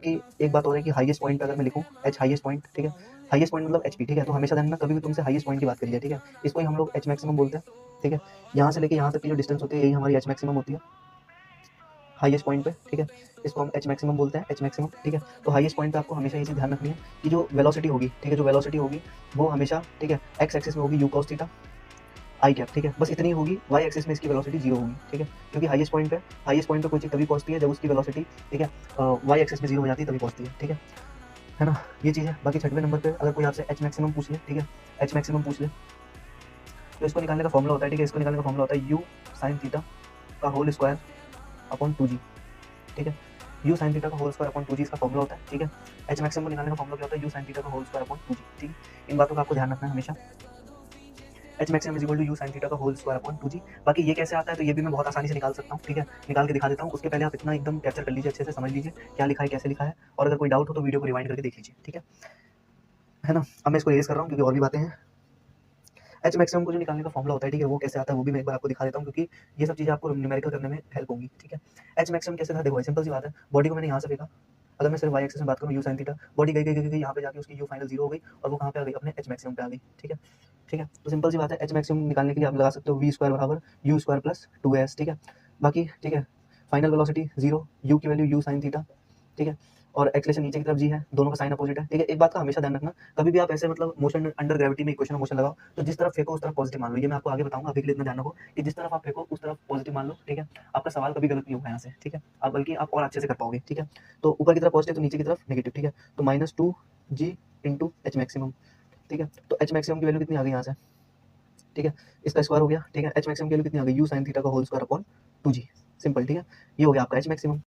कि एक बात और है कि हाईएस्ट पॉइंट पे अगर मैं लिखूँ एच हाईएस्ट पॉइंट, ठीक है, हाईएस्ट पॉइंट मतलब एचपी, ठीक है, तो हमेशा ध्यान रखना कभी भी तुमसे हाईएस्ट पॉइंट की बात करी जाए, ठीक है, इसको ही हम लोग एच मैक्सिमम बोलते हैं, ठीक है, यहाँ से लेके यहाँ तक की जो डिस्टेंस होती है यही हमारी एच मैक्सिमम होती है हाईएस्ट पॉइंट पे, ठीक है, इसको हम एच मैक्सिमम बोलते हैं, एच मैक्सिमम, ठीक है। तो हाईएस्ट पॉइंट पे आपको हमेशा ये चीज़ ध्यान रखनी है कि जो वेलोसिटी होगी, ठीक है, जो वेलोसिटी होगी वो हमेशा, ठीक है, एक्स एक्सिस में होगी you cos theta I cap, ठीक है, बस इतनी होगी, वाई एक्सिस में इसकी वेलोसिटी जीरो होगी, ठीक है, क्योंकि हाईएस्ट पॉइंट पे कोई चीज़ तभी पहुंचती है जब उसकी वेलोसिटी, ठीक है, वाई एक्सिस में जीरो हो जाती है तभी पहुंचती है ना, ये चीज़ है। बाकी 6वें नंबर पे अगर कोई आपसे एच मैक्सिमम पूछ ले, ठीक है, एच मैक्सिमम पूछ ले तो इसको निकालने का फॉर्मूला होता है, ठीक है, इसको निकालने का फॉर्मूला होता है यू साइन थीटा का होल स्क्वायर अपॉन 2g, ठीक है, यू साइन थीटा का होल स्क्वायर अपॉन 2g इसका फॉर्मूला होता है, ठीक है। एच मैक्सिमम को निकालने का फॉर्मूला क्या होता है, यू साइन थीटा का होल स्क्वायर अपॉन 2g, ठीक है, इन बातों का आपको ध्यान रखना है हमेशा। H maximum is equal to U sine theta का होल स्क्वायर अपॉन 2g। बाकी ये कैसे आता है तो ये भी मैं बहुत आसानी से निकाल सकता हूँ, ठीक है, निकाल के दिखा देता हूँ। उसके पहले आप इतना एकदम कैप्चर कर लीजिए, अच्छे से समझ लीजिए क्या लिखा है, कैसे लिखा है, और अगर कोई डाउट हो तो वीडियो को रिवाइंड करके देख लीजिए, ठीक है ना। अब मैं इसको रेज कर रहा हूँ क्योंकि और भी बातें हैं। एच मैक्सिमम को जो निकालने का फॉर्मूला होता है, ठीक है, वो कैसे आता है वो भी मैं एक बार आपको दिखा देता हूँ क्योंकि ये सब चीज़ें आपको न्यूमेरिकल करने में हेल्प होंगी, ठीक है। एच मैक्सिमम कैसे था, देखो सिंपल सी बात है, बॉडी को मैंने यहाँ से फेंका, अगर मैं सिर्फ वाई एक्सिस में बात करूँ यू साइन थीटा, बॉडी गई गई गई गई यहाँ पे जाके उसकी यू फाइनल जीरो हो गई और वो कहाँ पे आ गई, अपने एच मैक्सिमम पे आ गई, ठीक है, ठीक है। तो सिंपल सी बात है, एच मैक्सिमम निकालने के लिए आप लगा सकते हो वी स्क्वायर बराबर यू स्क्वायर प्लस 2s, ठीक है। बाकी ठीक है, फाइनल वेलोसिटी जीरो, यू की वैल्यू यू साइन थीटा, ठीक है, और एक्सलेशन नीचे की तरफ जी है, दोनों का साइन अपोजिट है, ठीक है। एक बात का हमेशा ध्यान रखना, कभी भी आप ऐसे मतलब मोशन अंडर ग्रेविटी में इक्वेशन ऑफ मोशन लगाओ तो जिस तरफ फेंको उस तरफ पॉजिटिव मान लो, ये मैं आपको आगे बताऊंगा, अभी के लिए इतना ध्यान रखो कि जिस तरफ आप फेंको उस तरफ पॉजिटिव मान लो, ठीक है। आपका सवाल कभी गलत नहीं होगा यहाँ से, ठीक है, आप बल्कि आप और अच्छे से कर पाओगे, ठीक है। तो ऊपर की तरफ पॉजिटिव तो नीचे की तरफ नेगेटिव, ठीक है, तो -2g इंटू एच मैक्सिमम, ठीक है। तो एच मैक्सिमम की वैल्यू कितनी आ गई यहाँ से, ठीक है, इसका स्क्वायर हो गया, ठीक है, एच मैक्सिमम की वैल्यू कितनी आ गई, यू साइन थीटा का whole square upon 2g, simple, ठीक है, ये हो गया आपका एच मैक्सिमम।